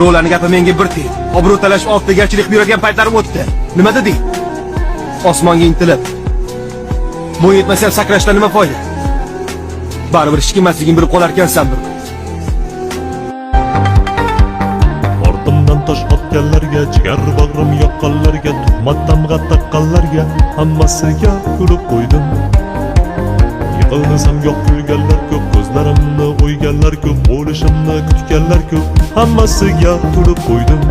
Ularning gapi menga bir teng. Obro' talash oftigarchilik yuradigan paytlarim o'tdi. Nima deding? Osmonga intilib. Bu yetmasa ham sakrashdan nima foyda? Baribir hech kim emasliging bilib qolar ekansan bir. Ortimdan tosh otganlarga, jigar bag'rim yoqqanlarga, tuhmat tamg'a taqqanlarga hammasiga kulib qo'ydim. Yiqilsam yo'q kulganlar ko'p, ko'zlarimni o'yganlar ko'p, bo'lishimni kutganlar ko'p, hammasiga kulib qo'ydim.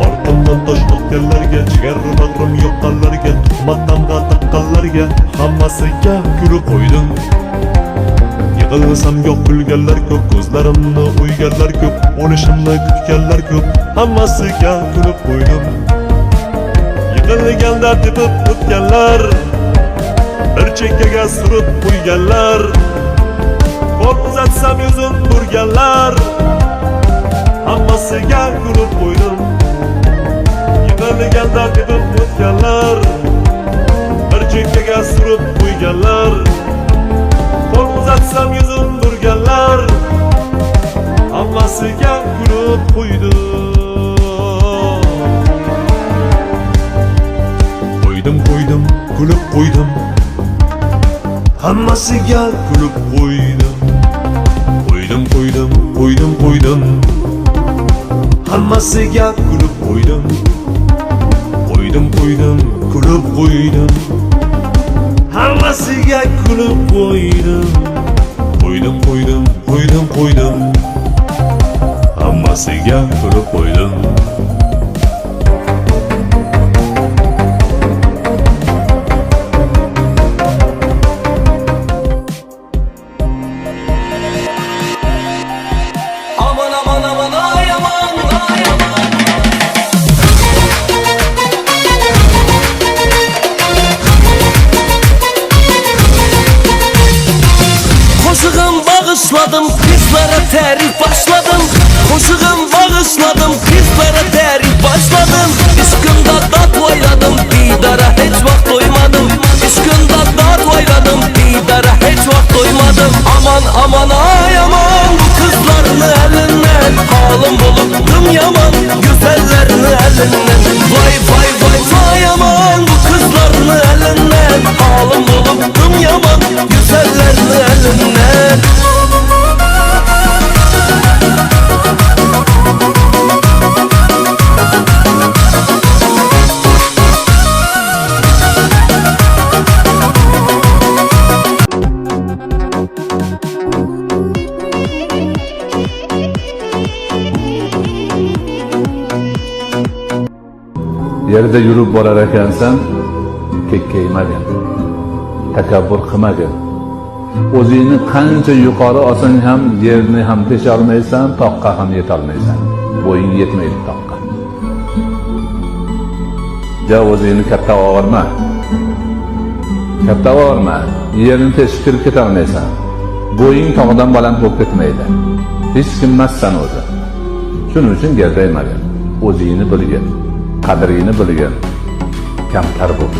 Ortimdan tosh otganlarga, jigar bag'rim yoqqanlarga, tuhmat tamg'a taqqanlarga hammasiga kulib qo'ydim. Yiqilsam yo'q kulganlar ko'p, ko'zlarimni o'yganlar ko'p, bo'lishimni kutganlar ko'p, hammasiga kulib qo'ydim. Yiqilganda tepib o'tganlar, bir chekkaga surib qo'yganlar, qo'l uzatsam yuzim burganlar, hammasiga kulib qo'ydim. Yiqilganda tepib o'tganlar, bir chekkaga surib qo'yganlar, qo'l uzatsam yuzim burganlar, hammasiga kulib qo'ydim. Qo'ydim, kulib qo'ydim. Hammasiga kulib qo'ydim. Qo'ydim. Hammasiga kulib qo'ydim. Qo'ydim, kulib qo'ydim. Hammasiga kulib qo'ydim. Qo'ydim. Hammasiga kulib qo'ydim. Koşuğum bağışladım, kızlara tarif başladım. Koşuğum bağışladım, kızlara tarif başladım. Işkında tat oyladım, didara hiç vakt doymadım. Işkında tat oyladım, didara hiç vakt doymadım. Aman ay aman, bu kızlarını elinden halim buluttum yaman, güzellerini elinden. Vay aman, bu kızlarını elinden halim buluttum yaman, güzellerini elinden. Yerda yurib borar ekansan, kekkaymagin, takabbur qilmagin. O'zingni qancha yuqori olsang ham yerni ham tesha olmaysan, toqqa ham yeta olmaysan. Bo'ying yetmaydi toqqa. Ja o'zingni katta og'irma. Yerni teshib kirib keta olmaysan. Bo'ying tog'dan baland bo'lib ketmaydi. Hech kim emassan o'zi. Shuning uchun gerdaymagin. O'zingni bilgin. Qadrini bilgin, kamtar bo'l.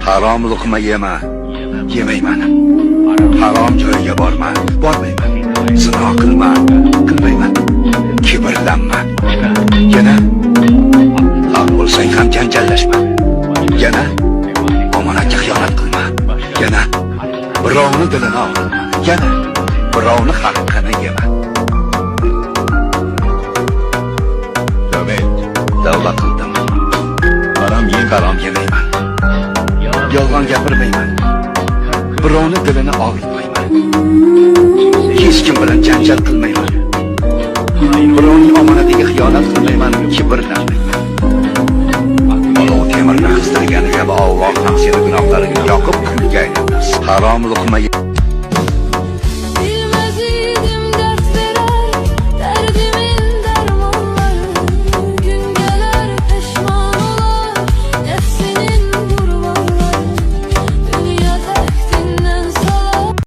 Harom luqma yema, yemayman. Harom joyga bormayman. Zino qilmayman. Kibrlanma. Yana haq bo'lsang ham janjallashma. Yana omonatga xiyonat qilma. Yana birovni dilini og'ritma. Yana birovni haqqini yema. Tavba qildim. Harom yemayman. Yolg'on gapirmayman. Birovni dilini og'ritmayman. Hech kim bilan janjal qilmayman. Birovning omonatiga xiyonat qilmayman, kibrlanmayman. Olov temirni qistirgani kabi Alloh ham seni gunohlaringni yoqib kulga aylantirsin. Harom luqma